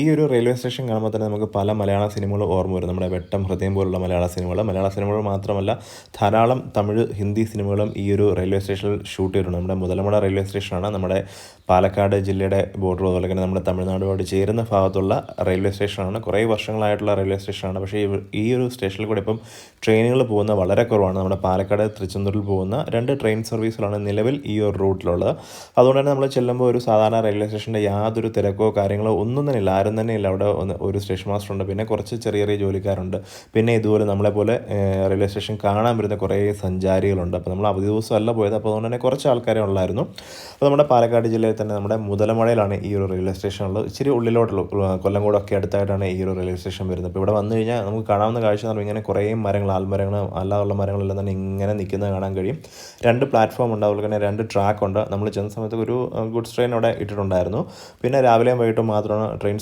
ഈ ഒരു railway station കാണുമ്പോൾ തന്നെ നമുക്ക് പല മലയാള സിനിമകളും ഓർമ്മ വരും. നമ്മുടെ വെട്ടം, ഹൃദയം പോലുള്ള മലയാള സിനിമകൾ മാത്രമല്ല ധാരാളം തമിഴ്, ഹിന്ദി സിനിമകളും ഈ ഒരു റെയിൽവേ സ്റ്റേഷനിൽ ഷൂട്ട് ചെയ്തിട്ടുണ്ട്. നമ്മുടെ മുതലമട റെയിൽവേ സ്റ്റേഷനാണ് നമ്മുടെ പാലക്കാട് ജില്ലയുടെ ബോർഡർ, അതുപോലെ തന്നെ നമ്മുടെ തമിഴ്നാടുമായിട്ട് ചേരുന്ന ഭാഗത്തുള്ള റെയിൽവേ സ്റ്റേഷനാണ്. കുറേ വർഷങ്ങളായിട്ടുള്ള റെയിൽവേ സ്റ്റേഷനാണ്. പക്ഷേ ഈ ഒരു സ്റ്റേഷനിൽ കൂടെ ഇപ്പം ട്രെയിനുകൾ പോകുന്ന വളരെ കുറവാണ്. നമ്മുടെ പാലക്കാട് തിരുച്ചെന്തൂരിൽ പോകുന്ന 2 ട്രെയിൻ സർവീസുകളാണ് നിലവിൽ ഈ ഒരു റൂട്ടിലുള്ളത്. അതുകൊണ്ട് തന്നെ നമ്മൾ ചെല്ലുമ്പോൾ ഒരു സാധാരണ റെയിൽവേ സ്റ്റേഷൻ്റെ യാതൊരു തിരക്കോ കാര്യങ്ങളോ ഒന്നും തന്നെ ഇല്ല. ആരും തന്നെ ഇല്ല. അവിടെ ഒരു സ്റ്റേഷൻ മാസ്റ്റർ ഉണ്ട്, പിന്നെ കുറച്ച് ചെറിയ ചെറിയ ജോലിക്കാരുണ്ട്, പിന്നെ ഇതുപോലെ നമ്മളെപ്പോലെ റെയിൽവേ സ്റ്റേഷൻ കാണാൻ വരുന്ന കുറേ സഞ്ചാരികളുണ്ട്. അപ്പോൾ നമ്മൾ അവധി ദിവസമല്ല പോയത്, അപ്പോൾ അതുകൊണ്ട് തന്നെ കുറച്ച് ആൾക്കാരെ ഉള്ളായിരുന്നു. അപ്പോൾ നമ്മുടെ പാലക്കാട് ജില്ലയിൽ തന്നെ നമ്മുടെ മുതലമടയിലാണ് ഈ ഒരു റെയിൽവേ സ്റ്റേഷൻ ഉള്ളത്. ഇച്ചിരി ഉള്ളിലോട്ടുള്ള കൊല്ലംകോടൊക്കെ അടുത്തായിട്ടാണ് ഈ ഒരു റെയിൽവേ സ്റ്റേഷൻ വരുന്നത്. അപ്പോൾ ഇവിടെ വന്നു കഴിഞ്ഞാൽ നമുക്ക് കാണാവുന്ന കാഴ്ച എന്ന് പറഞ്ഞാൽ ഇങ്ങനെ കുറേ മരങ്ങൾ, ആൽമരങ്ങൾ അല്ലാതുള്ള മരങ്ങളെല്ലാം തന്നെ ഇങ്ങനെ നിൽക്കുന്നത് കാണാൻ കഴിയും. 2 പ്ലാറ്റ്ഫോം ഉണ്ട്, അതുപോലെ തന്നെ 2 ട്രാക്ക് ഉണ്ട്. നമ്മൾ ചെന്ന സമയത്ത് ഒരു ഗുഡ്സ് ട്രെയിൻ അവിടെ ഇട്ടിട്ടുണ്ടായിരുന്നു. പിന്നെ രാവിലെയും വൈകിട്ടും മാത്രമാണ് ട്രെയിൻ